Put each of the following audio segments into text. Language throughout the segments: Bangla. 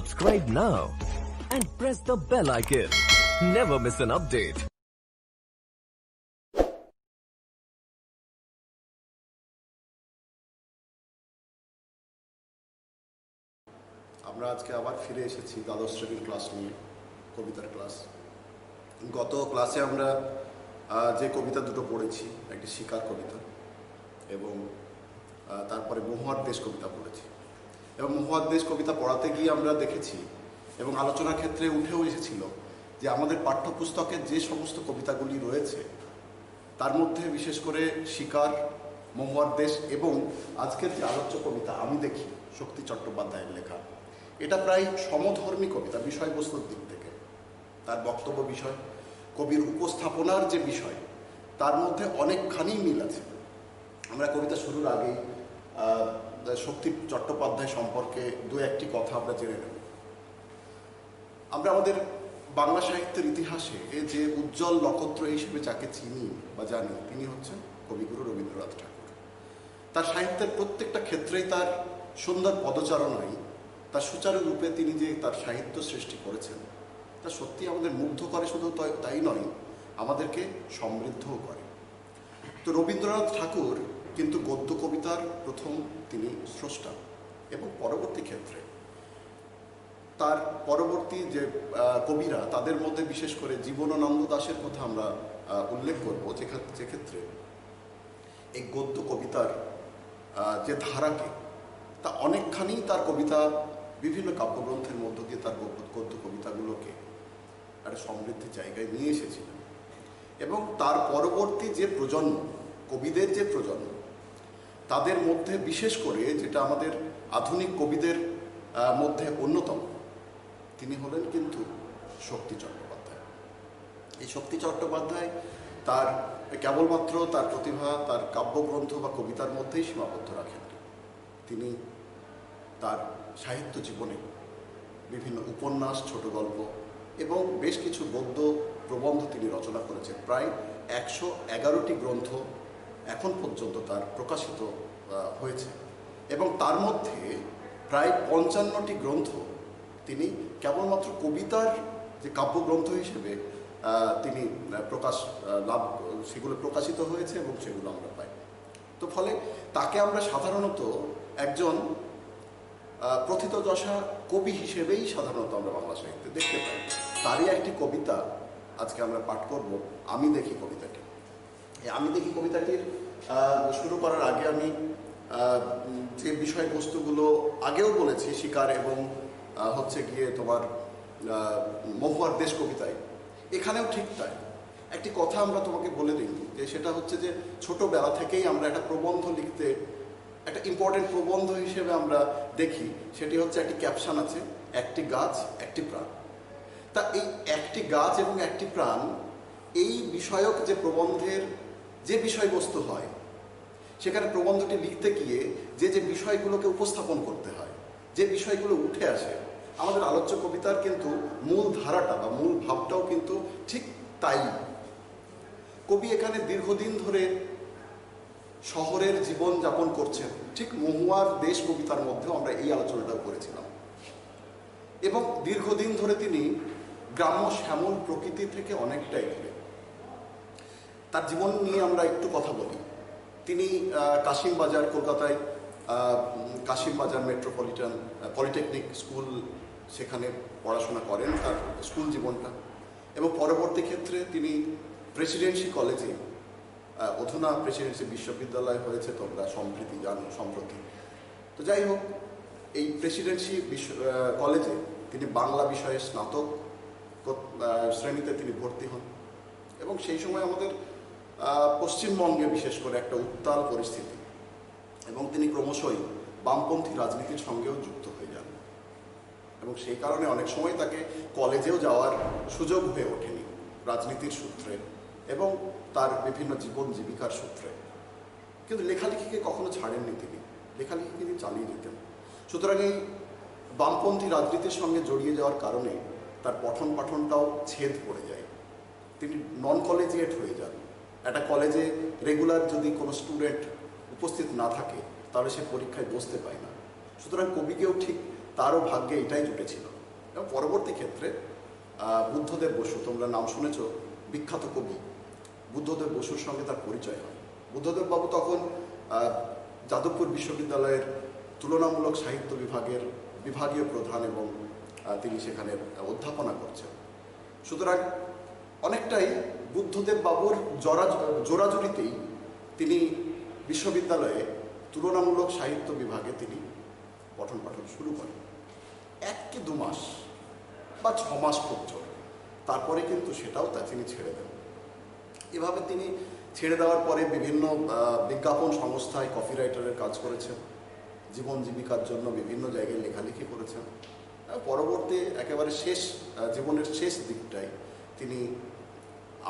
Subscribe now and press the bell icon. Never miss an update. আমরা আজকে আবার ফিরে এসেছি দ্বাদশ শ্রেণীর ক্লাস নিয়ে, কবিতার ক্লাস। গত ক্লাসে আমরা যে কবিতা দুটো পড়েছি, একটি শিকার কবিতা এবং তারপরে মহুয়ার দেশ কবিতা পড়েছি। এবং মহুয়ার দেশ কবিতা পড়াতে গিয়ে আমরা দেখেছি এবং আলোচনার ক্ষেত্রে উঠেও এসেছিল যে আমাদের পাঠ্যপুস্তকে যে সমস্ত কবিতাগুলি রয়েছে তার মধ্যে বিশেষ করে শিকার, মহুয়ার দেশ এবং আজকের যে আলোচ্য কবিতা আমি দেখি, শক্তি চট্টোপাধ্যায়ের লেখা, এটা প্রায় সমধর্মী কবিতা বিষয়বস্তুর দিক থেকে। তার বক্তব্য বিষয়, কবির উপস্থাপনার যে বিষয়, তার মধ্যে অনেকখানি মিল আছে। আমরা কবিতা শুরুর আগেই শক্তি চট্টোপাধ্যায় সম্পর্কে দু একটি কথা আমরা জেনে নেব। আমরা আমাদের বাংলা সাহিত্যের ইতিহাসে যে উজ্জ্বল নক্ষত্র হিসেবে যাকে চিনি বা জানি, তিনি হচ্ছেন কবিগুরু রবীন্দ্রনাথ ঠাকুর। তার সাহিত্যের প্রত্যেকটা ক্ষেত্রেই তার সুন্দর পদচারণায়, তার সুচারু রূপে তিনি যে তার সাহিত্য সৃষ্টি করেছেন তা সত্যি আমাদের মুগ্ধ করে। শুধু তাই নয়, আমাদেরকে সমৃদ্ধও করে। তো রবীন্দ্রনাথ ঠাকুর কিন্তু গদ্য কবিতার প্রথম তিনি স্রষ্টা এবং পরবর্তী ক্ষেত্রে তার পরবর্তী যে কবিরা, তাদের মধ্যে বিশেষ করে জীবনানন্দ দাশের কথা আমরা উল্লেখ করব, যে ক্ষেত্রে এই গদ্য কবিতার যে ধারাকে তা অনেকখানি তার কবিতা বিভিন্ন কাব্যগ্রন্থের মধ্য দিয়ে তার গদ্য কবিতাগুলোকে একটা সমৃদ্ধির জায়গায় নিয়ে এসেছিলেন। এবং তার পরবর্তী যে প্রজন্ম, কবিদের যে প্রজন্ম, তাদের মধ্যে বিশেষ করে যেটা আমাদের আধুনিক কবিদের মধ্যে অন্যতম, তিনি হলেন কিন্তু শক্তি চট্টোপাধ্যায়। এই শক্তি চট্টোপাধ্যায় তার কেবলমাত্র তার প্রতিভা তার কাব্যগ্রন্থ বা কবিতার মধ্যেই সীমাবদ্ধ রাখেন। তিনি তার সাহিত্য জীবনে বিভিন্ন উপন্যাস, ছোট গল্প এবং বেশ কিছু গদ্য প্রবন্ধ তিনি রচনা করেছেন। প্রায় 111টি গ্রন্থ এখন পর্যন্ত তার প্রকাশিত হয়েছে এবং তার মধ্যে প্রায় 55টি গ্রন্থ তিনি কেবলমাত্র কবিতার যে কাব্যগ্রন্থ হিসেবে তিনি সেগুলো প্রকাশিত হয়েছে এবং সেগুলো আমরা পাই। তো ফলে তাকে আমরা সাধারণত একজন প্রথিতযশা কবি হিসেবেই সাধারণত আমরা বাংলা সাহিত্যে দেখতে পাই। তারই একটি কবিতা আজকে আমরা পাঠ করব, আমি দেখি কবিতাটি। এই আমি দেখি কবিতাটির শুরু করার আগে আমি যে বিষয়বস্তুগুলো আগেও বলেছি, শিকার এবং হচ্ছে গিয়ে তোমার মহুয়ার দেশ কবিতায়, এখানেও ঠিক তাই। একটি কথা আমরা তোমাকে বলে দিই যে সেটা হচ্ছে যে ছোটবেলা থেকেই আমরা একটা প্রবন্ধ লিখতে, একটা ইম্পর্টেন্ট প্রবন্ধ হিসেবে আমরা দেখি, সেটি হচ্ছে একটি ক্যাপশন আছে, একটি গাছ একটি প্রাণ। তা এই একটি গাছ এবং একটি প্রাণ, এই বিষয়ক যে প্রবন্ধের যে বিষয়বস্তু হয়, সেখানে প্রবন্ধটি লিখতে গিয়ে যে যে বিষয়গুলোকে উপস্থাপন করতে হয়, যে বিষয়গুলো উঠে আসে, আমাদের আলোচ্য কবিতার কিন্তু মূল ধারাটা বা মূল ভাবটাও কিন্তু ঠিক তাই। কবি এখানে দীর্ঘদিন ধরে শহরের জীবন যাপন করছেন, ঠিক মহুয়ার দেশ কবিতার মধ্যেও আমরা এই আলোচনাটাও করেছিলাম। এবং দীর্ঘদিন ধরে তিনি গ্রাম্য শ্যামল প্রকৃতি থেকে অনেকটাই দূরে। তার জীবন নিয়ে আমরা একটু কথা বলি। তিনি কাশিমবাজার, কলকাতায় কাশিমবাজার মেট্রোপলিটন পলিটেকনিক স্কুল, সেখানে পড়াশোনা করেন তার স্কুল জীবনটা। এবং পরবর্তী ক্ষেত্রে তিনি প্রেসিডেন্সি কলেজে, অধুনা প্রেসিডেন্সি বিশ্ববিদ্যালয় হয়েছে, তোমরা সম্প্রতি জানো, সম্প্রতি। তো যাই হোক, এই প্রেসিডেন্সি কলেজে তিনি বাংলা বিষয়ে স্নাতক শ্রেণীতে তিনি ভর্তি হন। এবং সেই সময় আমাদের পশ্চিমবঙ্গে বিশেষ করে একটা উত্তাল পরিস্থিতি, এবং তিনি ক্রমশই বামপন্থী রাজনীতির সঙ্গেও যুক্ত হয়ে যান। এবং সেই কারণে অনেক সময় তাকে কলেজেও যাওয়ার সুযোগ হয়ে ওঠেনি রাজনীতির সূত্রে এবং তার বিভিন্ন জীবন জীবিকার সূত্রে। কিন্তু লেখালেখিকে কখনো ছাড়েননি তিনি, লেখালেখি তিনি চালিয়ে যেতেন। সুতরাং এই বামপন্থী রাজনীতির সঙ্গে জড়িয়ে যাওয়ার কারণে তার পঠন পাঠনটাও ছেদ পড়ে যায়। তিনি নন কলেজিয়েট হয়ে যান। একটা কলেজে রেগুলার যদি কোনো স্টুডেন্ট উপস্থিত না থাকে তাহলে সে পরীক্ষায় বসতে পায় না। সুতরাং কবিকেও ঠিক তারও ভাগ্যে এটাই জুটেছিল। এবং পরবর্তী ক্ষেত্রে বুদ্ধদেব বসু, তোমরা নাম শুনেছ, বিখ্যাত কবি বুদ্ধদেব বসুর সঙ্গে তার পরিচয় হয়। বুদ্ধদেব বাবু তখন যাদবপুর বিশ্ববিদ্যালয়ের তুলনামূলক সাহিত্য বিভাগের বিভাগীয় প্রধান এবং তিনি সেখানে অধ্যাপনা করছেন। সুতরাং অনেকটাই বুদ্ধদেব বাবুর জোরাজুরিতেই তিনি বিশ্ববিদ্যালয়ে তুলনামূলক সাহিত্য বিভাগে তিনি পঠন পাঠন শুরু করেন। 1 কি 2 মাস বা 6 মাস পর্যন্ত, তারপরে কিন্তু সেটাও তিনি ছেড়ে দেন। এভাবে তিনি ছেড়ে দেওয়ার পরে বিভিন্ন বিজ্ঞাপন সংস্থায় কপিরাইটারের কাজ করেছেন, জীবন জীবিকার জন্য বিভিন্ন জায়গায় লেখালেখি করেছেন। পরবর্তী একেবারে জীবনের শেষ দিকটায় তিনি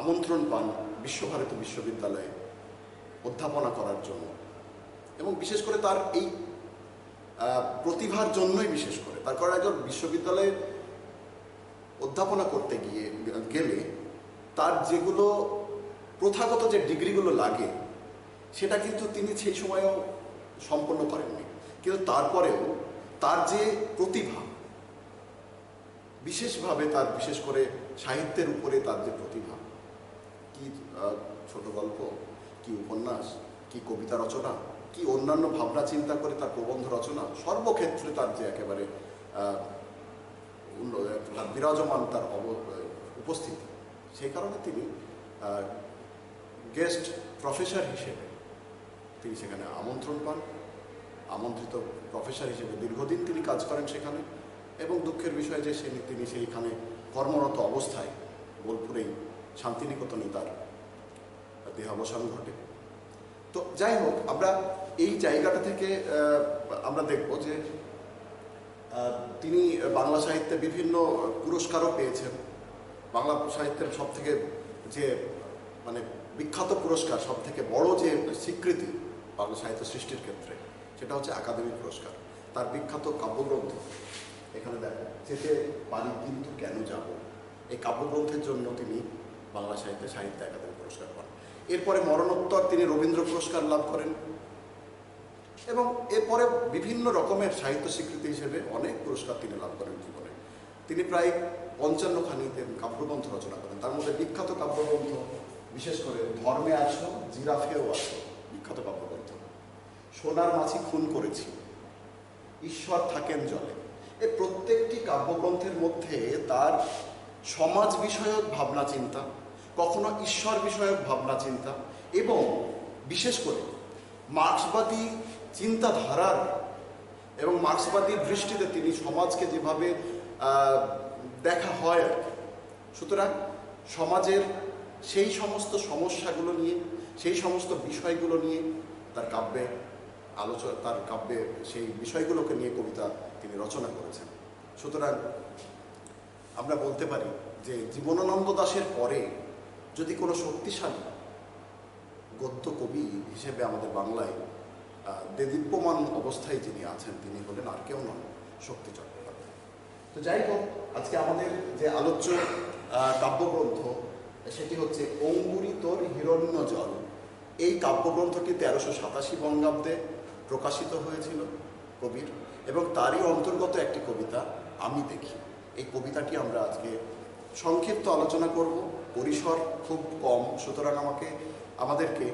আমন্ত্রণ পান বিশ্বভারতী বিশ্ববিদ্যালয়ে অধ্যাপনা করার জন্য, এবং বিশেষ করে তার এই প্রতিভার জন্যই, বিশেষ করে তার কারণ একজন বিশ্ববিদ্যালয়ে অধ্যাপনা করতে গেলে তার যেগুলো প্রথাগত যে ডিগ্রিগুলো লাগে সেটা কিন্তু তিনি সেই সময়েও সম্পন্ন করেননি। কিন্তু তারপরেও তার যে প্রতিভা, বিশেষভাবে তার বিশেষ করে সাহিত্যের উপরে তার যে প্রতিভা, কি ছোট গল্প, কি উপন্যাস, কি কবিতা রচনা, কি অন্যান্য ভাবনা চিন্তা করে তার প্রবন্ধ রচনা, সর্বক্ষেত্রে তার যে একেবারে বিরাজমান তার উপস্থিতি, সেই কারণে তিনি গেস্ট প্রফেসর হিসেবে তিনি সেখানে আমন্ত্রণ পান। আমন্ত্রিত প্রফেসর হিসেবে দীর্ঘদিন তিনি কাজ করেন সেখানে, এবং দুঃখের বিষয় যে তিনি সেইখানে কর্মরত অবস্থায় বোলপুরেই শান্তিনিকেতনে তার দেহাবসান ঘটে। তো যাই হোক, আমরা এই জায়গাটা থেকে আমরা দেখব যে তিনি বাংলা সাহিত্যে বিভিন্ন পুরস্কারও পেয়েছেন। বাংলা সাহিত্যের সবথেকে যে মানে বিখ্যাত পুরস্কার, সবথেকে বড় যে স্বীকৃতি বাংলা সাহিত্য সৃষ্টির ক্ষেত্রে, সেটা হচ্ছে একাডেমি পুরস্কার। তার বিখ্যাত কাব্যগ্রন্থ এখানে দেখো, যেতে পারি কিন্তু কেন যাব, এই কাব্যগ্রন্থের জন্য তিনি বাংলা সাহিত্যে সাহিত্য একাডেমি পুরস্কার পান। এরপরে মরণোত্তর তিনি রবীন্দ্র পুরস্কার লাভ করেন, এবং এরপরে বিভিন্ন রকমের সাহিত্য স্বীকৃতি হিসেবে অনেক পুরস্কার তিনি লাভ করেন জীবনে। তিনি প্রায় 55খানি কাব্যগ্রন্থ রচনা করেন। তার মধ্যে বিখ্যাত কাব্যগ্রন্থ, বিশেষ করে ধর্মে আছো জিরাফেও আছো, বিখ্যাত কাব্যগ্রন্থ, সোনার মাছি খুন করেছি, ঈশ্বর থাকেন জলে। এই প্রত্যেকটি কাব্যগ্রন্থের মধ্যে তার সমাজ বিষয়ক ভাবনা চিন্তা, কখনো ঈশ্বর বিষয়ক ভাবনা চিন্তা, এবং বিশেষ করে মার্ক্সবাদী চিন্তাধারার এবং মার্ক্সবাদী দৃষ্টিতে তিনি সমাজকে যেভাবে দেখা হয় আর কি। সুতরাং সমাজের সেই সমস্ত সমস্যাগুলো নিয়ে, সেই সমস্ত বিষয়গুলো নিয়ে তার কাব্যে সেই বিষয়গুলোকে নিয়ে কবিতা তিনি রচনা করেছেন। সুতরাং আমরা বলতে পারি যে জীবনানন্দ দাশের পরে যদি কোনো শক্তিশালী গদ্য কবি হিসেবে আমাদের বাংলায় দেদীপ্যমান অবস্থায় যিনি আছেন, তিনি হলেন আর কেউ নন, শক্তি চট্টোপাধ্যায়। তো যাই হোক, আজকে আমাদের যে আলোচ্য কাব্যগ্রন্থ সেটি হচ্ছে অঙ্গুরিতোর হিরণ্য জল। এই কাব্যগ্রন্থটি 1387 বঙ্গাব্দে প্রকাশিত হয়েছিল কবির, এবং তারই অন্তর্গত একটি কবিতা আমি দেখি। এই কবিতাটি আমরা আজকে সংক্ষিপ্ত আলোচনা করব। পরিসর খুব কম, সুতরাং আমাদেরকে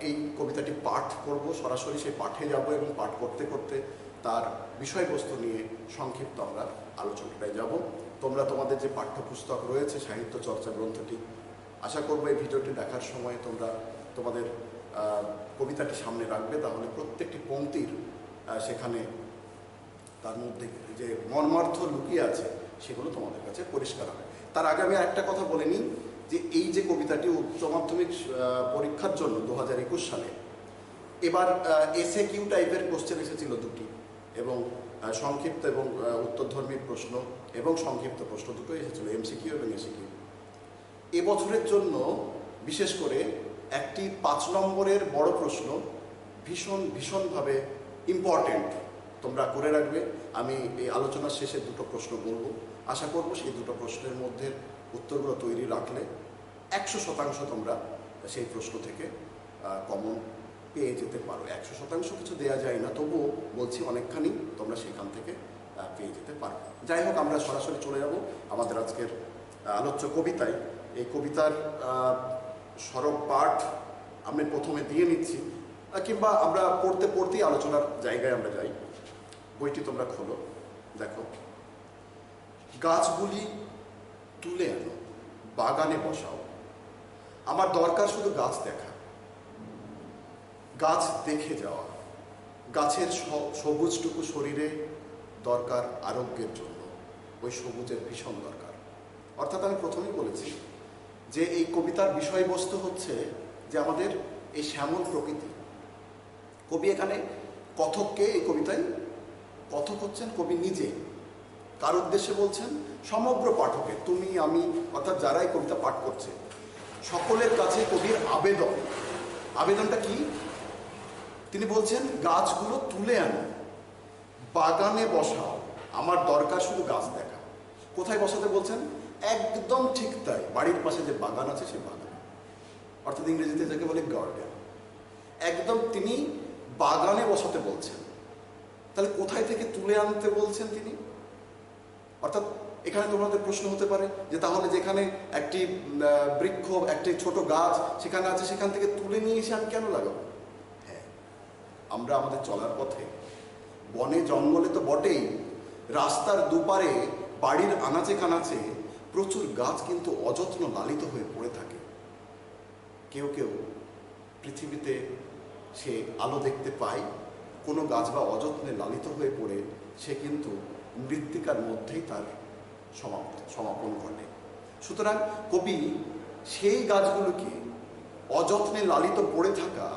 এই কবিতাটি পাঠ করব, সরাসরি সেই পাঠে যাব, এবং পাঠ করতে করতে তার বিষয়বস্তু নিয়ে সংক্ষিপ্ত আমরা আলোচনাটায় যাব। তোমরা তোমাদের যে পাঠ্যপুস্তক রয়েছে সাহিত্য চর্চা গ্রন্থটি, আশা করবো এই ভিডিওটি দেখার সময় তোমরা তোমাদের কবিতাটি সামনে রাখবে, তাহলে প্রত্যেকটি পংক্তির সেখানে তার মধ্যে যে মর্মার্থ লুকিয়ে আছে সেগুলো তোমাদের কাছে পরিষ্কার হবে। তার আগে আমি একটা কথা বলে নিই যে এই যে কবিতাটি উচ্চ মাধ্যমিক পরীক্ষার জন্য 2021 সালে এবার এসএকিউ টাইপের কোশ্চেন এসেছিল 2টি, এবং সংক্ষিপ্ত এবং উত্তরধর্মী প্রশ্ন এবং সংক্ষিপ্ত প্রশ্ন দুটোই এসেছিল, এমসিকিউ এবং এসিকিউ। এবছরের জন্য বিশেষ করে একটি 5 নম্বরের বড় প্রশ্ন ভীষণভাবে ইম্পর্টেন্ট, তোমরা করে রাখবে। আমি এই আলোচনার শেষে 2টো প্রশ্ন বলবো, আশা করব সেই 2টো প্রশ্নের মধ্যে উত্তরগুলো তৈরি রাখলে 100% তোমরা সেই প্রশ্ন থেকে কমন পেয়ে যেতে পারো। 100% কিছু দেয়া যায় না, তবুও বলছি অনেকখানি তোমরা সেখান থেকে পেয়ে যেতে পারবে। যাই হোক, আমরা সরাসরি চলে যাব আমাদের আজকের আলোচ্য কবিতায়। এই কবিতার সরব পাঠ আমি প্রথমে দিয়ে নিচ্ছি, কিংবা আমরা পড়তে পড়তেই আলোচনার জায়গায় আমরা যাই। বইটি তোমরা খোলো, দেখো। গাছগুলি তুলে আনো, বাগানে বসাও, আমার দরকার শুধু গাছ দেখা, গাছ দেখে যাওয়া, গাছের সবুজটুকু শরীরে দরকার আরোগ্যের জন্য, ওই সবুজের ভীষণ দরকার। অর্থাৎ আমি প্রথমেই বলেছি যে এই কবিতার বিষয়বস্তু হচ্ছে যে আমাদের এই শ্যামল প্রকৃতি। কবি এখানে কথককে, এই কবিতায় কথক হচ্ছেন কবি নিজে। কার উদ্দেশ্যে বলছেন? সমগ্র পাঠকে, তুমি আমি, অর্থাৎ যারা এই কবিতা পাঠ করছে সকলের কাছে কবির আবেদন। আবেদনটা কি? তিনি বলছেন গাছগুলো তুলে আনো, বাগানে বসাও, আমার দরকার শুধু গাছ দেখা। কোথায় বসাতে বলছেন? একদম ঠিক তাই, বাড়ির পাশে যে বাগান আছে সে বাগানে, অর্থাৎ ইংরেজিতে যাকে বলে গার্ডেন। একদম তিনি বাগানে বসাতে বলছেন। তাহলে কোথায় থেকে তুলে আনতে বলছেন তিনি? অর্থাৎ এখানে তোমাদের প্রশ্ন হতে পারে যে তাহলে যেখানে একটি বৃক্ষ, একটি ছোট গাছ সেখানে আছে, সেখান থেকে তুলে নিয়ে এসে আমি কেন লাগাবো? হ্যাঁ, আমরা আমাদের চলার পথে বনে জঙ্গলে তো বটেই, রাস্তার দুপারে, বাড়ির আনাচে কানাচে প্রচুর গাছ কিন্তু অযত্ন লালিত হয়ে পড়ে থাকে। কেউ কেউ পৃথিবীতে সে আলো দেখতে পায়, কোনো গাছ বা অযত্নে লালিত হয়ে পড়ে সে কিন্তু মৃত্তিকার মধ্যেই তার সমাপন ঘটে। সুতরাং কবি সেই গাছগুলোকে, অযত্নে লালিত পড়ে থাকা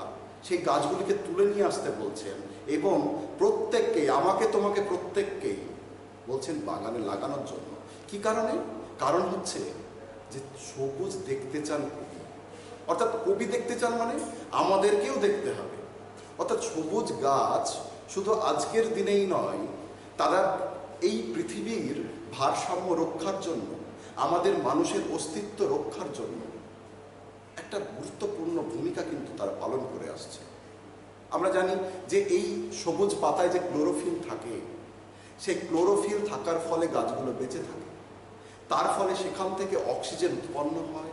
সেই গাছগুলিকে তুলে নিয়ে আসতে বলছেন, এবং প্রত্যেককে, আমাকে তোমাকে প্রত্যেককেই বলছেন বাগানে লাগানোর জন্য। কি কারণে? কারণ হচ্ছে যে সবুজ দেখতে চান কবি। অর্থাৎ কবি দেখতে চান মানে আমাদেরকেও দেখতে হবে। অর্থাৎ সবুজ গাছ শুধু আজকের দিনেই নয়, তারা এই পৃথিবীর ভারসাম্য রক্ষার জন্য, আমাদের মানুষের অস্তিত্ব রক্ষার জন্য একটা গুরুত্বপূর্ণ ভূমিকা কিন্তু তারা পালন করে আসছে। আমরা জানি যে এই সবুজ পাতায় যে ক্লোরোফিল থাকে, সেই ক্লোরোফিল থাকার ফলে গাছগুলো বেঁচে থাকে, তার ফলে সেখান থেকে অক্সিজেন উৎপন্ন হয়,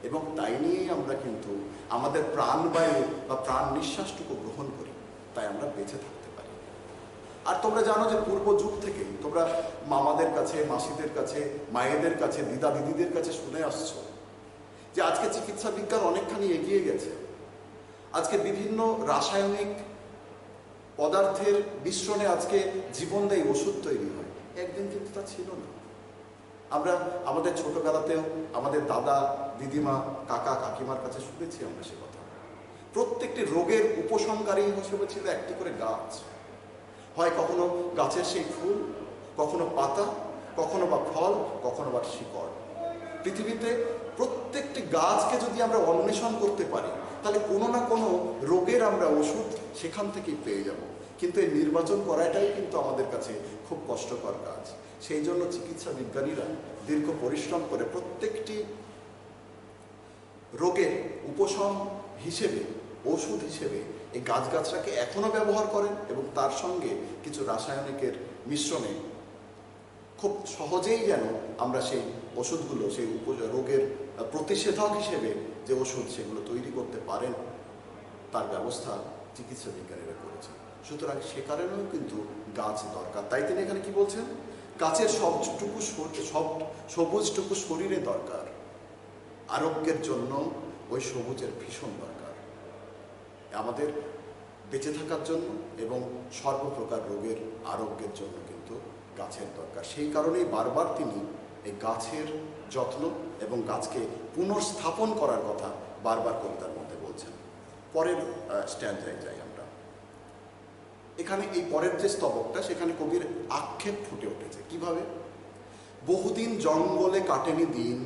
এবং তাই নিয়েই আমরা কিন্তু আমাদের প্রাণবায়ু বা প্রাণ নিঃশ্বাসটুকু গ্রহণ করি, তাই আমরা বেঁচে থাকতে পারি। আর তোমরা জানো যে পূর্ব যুগ থেকেই তোমরা মামাদের কাছে, মাসিদের কাছে, মায়েদের কাছে, দিদা দিদিদের কাছে শুনে আসছো যে আজকে চিকিৎসা বিজ্ঞান অনেকখানি এগিয়ে গেছে। আজকে বিভিন্ন রাসায়নিক পদার্থের মিশ্রণে আজকে জীবনদায়ী ওষুধ তৈরি হয়। একদিন কিন্তু তা ছিল না। আমরা আমাদের ছোটবেলাতেও আমাদের দাদা, দিদিমা, কাকা, কাকিমার কাছে শুনেছি আমরা সে কথা। প্রত্যেকটি রোগের উপশমকারী হিসেবে ছিল একটি করে গাছ। হয় কখনো গাছের সেই ফুল, কখনো পাতা, কখনো বা ফল, কখনো বা শিকড়। পৃথিবীতে প্রত্যেকটি গাছকে যদি আমরা অন্বেষণ করতে পারি, তাহলে কোনো না কোনো রোগের আমরা ওষুধ সেখান থেকেই পেয়ে যাব। কিন্তু এই নির্বাচন করাটাই কিন্তু আমাদের কাছে খুব কষ্টকর কাজ। সেই জন্য চিকিৎসা বিজ্ঞানীরা দীর্ঘ পরিশ্রম করে প্রত্যেকটি রোগের উপশম হিসেবে, ওষুধ হিসেবে এই গাছগাছরাকে এখনও ব্যবহার করেন, এবং তার সঙ্গে কিছু রাসায়নিকের মিশ্রণে খুব সহজেই যেন আমরা সেই ওষুধগুলো, সেই রোগের প্রতিষেধক হিসেবে যে ওষুধ সেগুলো তৈরি করতে পারেন, তার ব্যবস্থা চিকিৎসা বিজ্ঞানীরা করেছেন। সুতরাং সে কারণেও কিন্তু গাছ দরকার। তাই তিনি এখানে কি বলছেন? গাছের সবুজটুকু শরীরে দরকার, আরোগ্যের জন্য ওই সবুজের ভীষণ দরকার, আমাদের বেঁচে থাকার জন্য এবং সর্বপ্রকার রোগের আরোগ্যের জন্য কিন্তু গাছের দরকার। সেই কারণেই বারবার তিনি এই গাছের যত্ন এবং গাছকে পুনর্স্থাপন করার কথা বারবার কবিতার মধ্যে বলছেন। পরের স্ট্যান্ডায় যাই আমরা। এখানে এই পরের যে স্তবকটা, সেখানে কবির আক্ষেপ ফুটে উঠেছে। কিভাবে? বহুদিন জঙ্গলে কাটেনি দিন,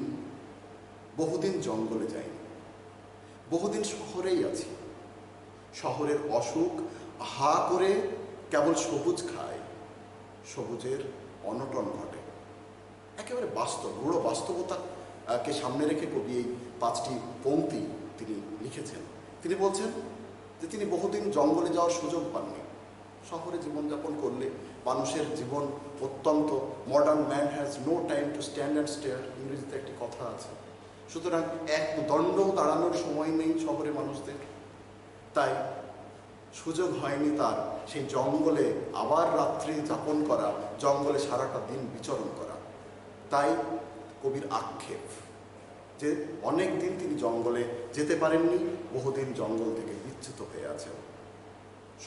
বহুদিন জঙ্গলে যাইনি, বহুদিন শহরেই আছি, শহরের অসুখ হা করে কেবল সবুজ খায়, সবুজের অনটন ঘটে। একেবারে বাস্তব, রূঢ় বাস্তবতাকে সামনে রেখে কবি এই 5টি পংক্তি তিনি লিখেছেন। তিনি বলছেন যে তিনি বহুদিন জঙ্গলে যাওয়ার সুযোগ পাননি। শহরে জীবনযাপন করলে মানুষের জীবন অত্যন্ত modern man has no time to stand and stare, ইংরেজিতে একটি কথা আছে। সুতরাং এক দণ্ডও দাঁড়ানোর সময় নেই শহরে মানুষদের, তাই সুযোগ হয়নি তার সেই জঙ্গলে আবার রাত্রি যাপন করা, জঙ্গলে সারাটা দিন বিচরণ করা। তাই কবির আক্ষেপ যে অনেক দিন তিনি জঙ্গলে যেতে পারেননি, বহুদিন জঙ্গল থেকে বিচ্যুত হয়ে আছেন,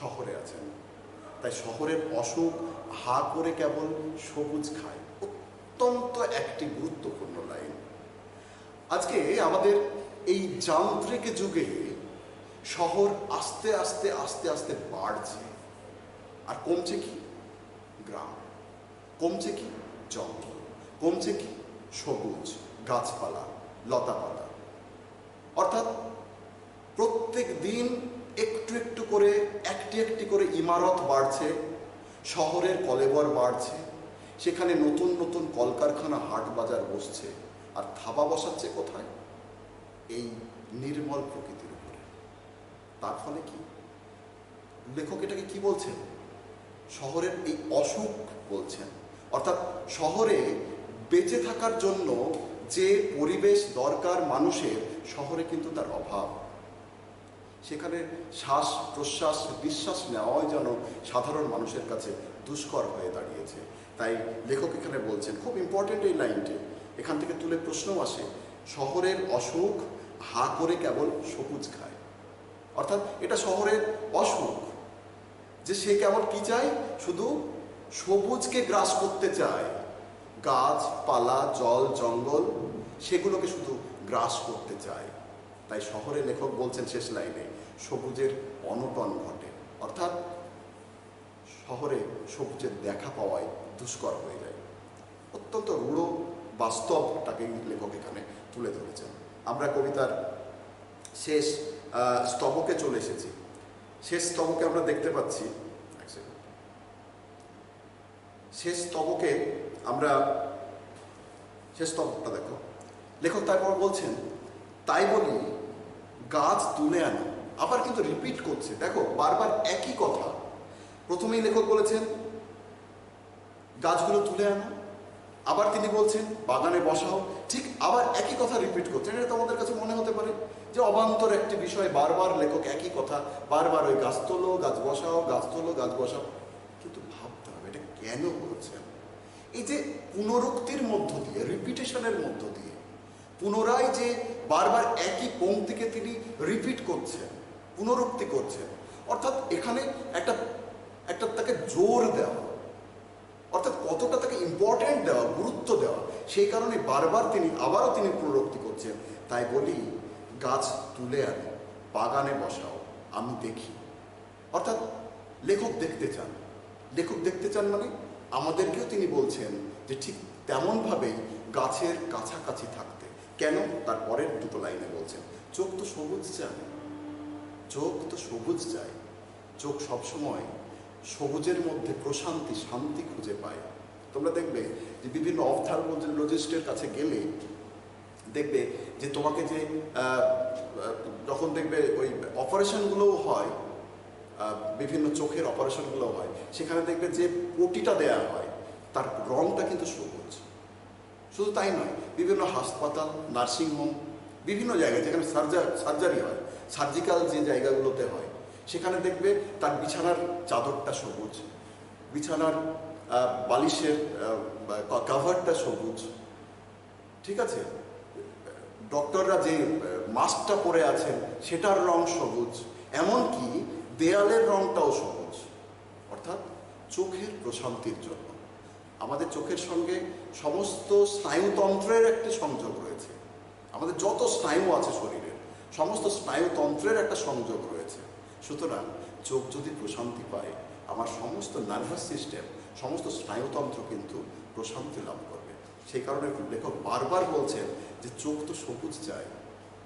শহরে আছেন। তাই শহরের অসুখ হা করে কেবল সবুজ খায়, অত্যন্ত একটি গুরুত্বপূর্ণ লাইন। আজকে আমাদের এই যান্ত্রিক যুগে শহর আস্তে আস্তে আস্তে আস্তে বাড়ছে, আর কমছে কি? গ্রাম। কমছে কি? জঙ্গল। কমছে কি? সবুজ গাছপালা, লতাপাতা। অর্থাৎ প্রত্যেক দিন একটু একটু করে, একটি একটি করে ইমারত বাড়ছে, শহরের কলেবর বাড়ছে, সেখানে নতুন নতুন কলকারখানা, হাট বাজার বসছে, আর থাবা বসাচ্ছে কোথায়? এই নির্মল প্রকৃতির উপরে। তার ফলে কি? লেখক এটাকে কি বলছেন? শহরের এই অসুখ বলছেন। অর্থাৎ শহরে বেঁচে থাকার জন্য যে পরিবেশ দরকার মানুষের, শহরে কিন্তু তার অভাব। সেখানে শ্বাস প্রশ্বাস বিশ্বাস নেওয়াই যেন সাধারণ মানুষের কাছে দুষ্কর হয়ে দাঁড়িয়েছে। তাই লেখক এখানে বলছেন, খুব ইম্পর্টেন্ট এই লাইনটি, এখান থেকে তুলে প্রশ্নও আসে, শহরের অসুখ হা করে কেবল সবুজ খায়। অর্থাৎ এটা শহরের অসুখ যে সে কেবল কি চায়? শুধু সবুজকে গ্রাস করতে চায়, গাছপালা, জল, জঙ্গল, সেগুলোকে শুধু গ্রাস করতে চায়। তাই শহরে লেখক বলছেন শেষ লাইনে, সবুজের অনটন ঘটে। অর্থাৎ শহরে সবুজের দেখা পাওয়াই দুষ্কর হয়ে যায়। অত্যন্ত রূঢ় বাস্তবটাকেই লেখক এখানে তুলে ধরেছেন। আমরা কবিতার শেষ স্তবকে চলে এসেছি। শেষ স্তবকে আমরা দেখতে পাচ্ছি, শেষ স্তবকে আমরা, শেষ স্তবকটা দেখো, লেখক তারপর বলছেন, তাই বলি গাছ তুলে আনো। আবার কিন্তু রিপিট করছে, দেখো বারবার একই কথা। প্রথমেই লেখক বলেছেন গাছগুলো তুলে আনো, আবার তিনি বলছেন বাগানে বসাও, ঠিক আবার একই কথা রিপিট করছেন। এটা তোমাদের কাছে মনে হতে পারে যে অবান্তর একটি বিষয়, বারবার লেখক একই কথা, বারবার ওই গাছ তোলো, গাছ বসাও, গাছ তোলো, গাছ বসাও। কিন্তু ভাবতে হবে এটা কেন বলছেন? এই যে পুনরুক্তির মধ্য দিয়ে, রিপিটেশনের মধ্য দিয়ে, পুনরায় যে বারবার একই পংক্তিকে তিনি রিপিট করছেন, পুনরুক্তি করছেন, অর্থাৎ এখানে একটা একটা তাকে জোর দেওয়া, অর্থাৎ কতটা তাকে ইম্পর্টেন্ট দেওয়া, গুরুত্ব দেওয়া, সেই কারণে বারবার তিনি আবারও তিনি পুনরুক্তি করছেন। তাই বলি গাছ তুলে আনো, বাগানে বসাও, আমি দেখি। অর্থাৎ লেখক দেখতে চান, লেখক দেখতে চান মানে আমাদেরকেও তিনি বলছেন যে ঠিক তেমনভাবেই গাছের কাছাকাছি থাকতে। কেন? তার পরের দুটো লাইনে বলছেন, চোখ তো সবুজ চায়, চোখ তো সবুজ চায়, চোখ সবসময় সবুজের মধ্যে প্রশান্তি, শান্তি খুঁজে পায়। তোমরা দেখবে যে বিভিন্ন অপথ্যালমোলজিস্টের কাছে গেলে দেখবে যে তোমাকে যে যখন দেখবে ওই অপারেশনগুলোও হয়, বিভিন্ন চোখের অপারেশনগুলো হয়, সেখানে দেখবে যে পটিটা দেয়া হয় তার রংটা কিন্তু সবুজ। শুধু তাই নয়, বিভিন্ন হাসপাতাল, নার্সিংহোম, বিভিন্ন জায়গায় যেখানে সার্জারি হয়, সার্জিক্যাল যে জায়গাগুলোতে হয়, সেখানে দেখবে তার বিছানার চাদরটা সবুজ, বিছানার বালিশের কাভারটা সবুজ, ঠিক আছে? ডক্টররা যে মাস্কটা পরে আছেন সেটার রং সবুজ, এমনকি দেয়ালের রংটাও সবুজ। অর্থাৎ চোখের প্রশান্তির জন্য। আমাদের চোখের সঙ্গে সমস্ত স্নায়ুতন্ত্রের একটি সংযোগ রয়েছে। আমাদের যত স্নায়ু আছে শরীরের, সমস্ত স্নায়ুতন্ত্রের একটা সংযোগ রয়েছে। সুতরাং চোখ যদি প্রশান্তি পায়, আমার সমস্ত নার্ভাস সিস্টেম, সমস্ত স্নায়ুতন্ত্র কিন্তু প্রশান্তি লাভ করবে। সেই কারণে লেখক বারবার বলছেন যে চোখ তো সবুজ চায়,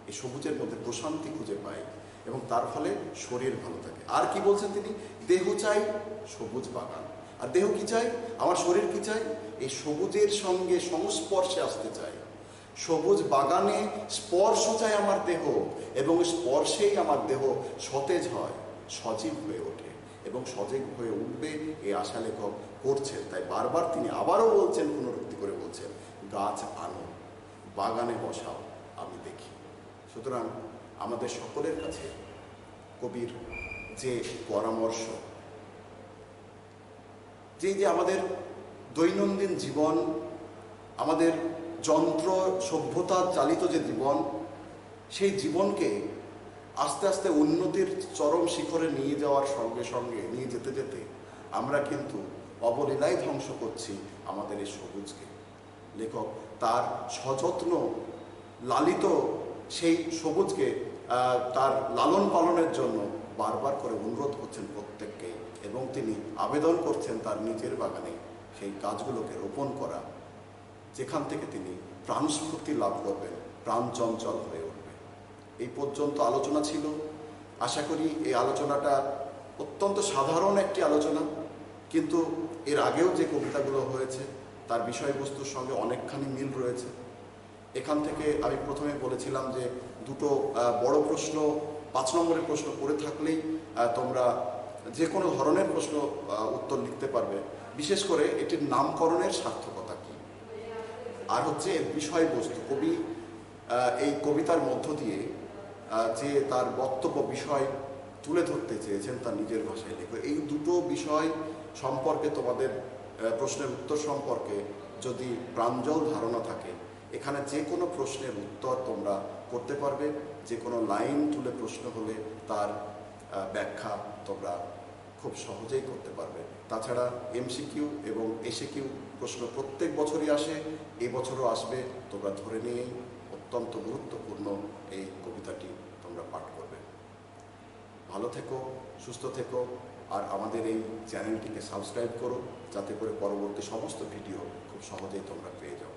এই সবুজের মধ্যে প্রশান্তি খুঁজে পায় এবং তার ফলে শরীর ভালো থাকে। আর কি বলছেন তিনি? দেহ চাই সবুজ বাগান। আর দেহ কি চাই? আমার শরীর কি চাই? এই সবুজের সঙ্গে সংস্পর্শে আসতে চাই। সবুজ বাগানে স্পর্শ চাই আমার দেহ, এবং স্পর্শেই আমার দেহ সতেজ হয়, সজীব হয়ে ওঠে এবং সজীব হয়ে উঠবে, এই আশা লেখক করছেন, তাই বারবার তিনি আবারও বলছেন, পুনরুক্তি করে বলছেন, গাছ আনো, বাগানে বসাও, আমি দেখি। সুতরাং আমাদের সকলের কাছে কবির যে পরামর্শ, যে আমাদের দৈনন্দিন জীবন, আমাদের যন্ত্র সভ্যতা চালিত যে জীবন, সেই জীবনকে আস্তে আস্তে উন্নতির চরম শিখরে নিয়ে যাওয়ার সঙ্গে সঙ্গে নিয়ে যেতে যেতে আমরা কিন্তু অবলীলায় ধ্বংস করছি আমাদের এই সবুজকে। লেখক তার সযত্ন লালিত সেই সবুজকে তার লালন পালনের জন্য বারবার করে অনুরোধ করছেন প্রত্যেককেই, এবং তিনি আবেদন করছেন তার নিজের বাগানে সেই গাছগুলোকে রোপণ করা, যেখান থেকে তিনি প্রাণস্ফূর্তি লাভ করবেন, প্রাণ চঞ্চল হয়ে উঠবে। এই পর্যন্ত আলোচনা ছিল। আশা করি এই আলোচনাটা অত্যন্ত সাধারণ একটি আলোচনা, কিন্তু এর আগেও যে কবিতাগুলো হয়েছে তার বিষয়বস্তুর সঙ্গে অনেকখানি মিল রয়েছে। এখান থেকে আমি প্রথমে বলেছিলাম যে দুটো বড় প্রশ্ন, 5 নম্বরের প্রশ্ন করে থাকলেই তোমরা যে কোনো ধরনের প্রশ্ন উত্তর লিখতে পারবে। বিশেষ করে এটির নামকরণের সার্থকতা কী, আর হচ্ছে এর বিষয়বস্তু। কবি এই কবিতার মধ্য দিয়ে যে তার বক্তব্য বিষয় তুলে ধরতে চেয়েছেন তার নিজের ভাষায় লেখো। এই দুটো বিষয় সম্পর্কে তোমাদের প্রশ্নের উত্তর সম্পর্কে যদি প্রাঞ্জল ধারণা থাকে, এখানে যে কোনো প্রশ্নের উত্তর তোমরা করতে পারবে। যে কোনো লাইন তুলে প্রশ্ন হলে তার ব্যাখ্যা তোমরা খুব সহজেই করতে পারবে। তাছাড়া এমসিকিউ এবং এসিকিউ প্রশ্ন প্রত্যেক বছরই আসে, এই বছরও আসবে। তোমরা ধরে নিয়েই অত্যন্ত গুরুত্বপূর্ণ এই কবিতাটি তোমরা পাঠ করবে। ভালো থেকো, সুস্থ থেকো, আর আমাদের এই চ্যানেলটিকে সাবস্ক্রাইব করো, যাতে করে পরবর্তী সমস্ত ভিডিও খুব সহজেই তোমরা পেয়ে যাও।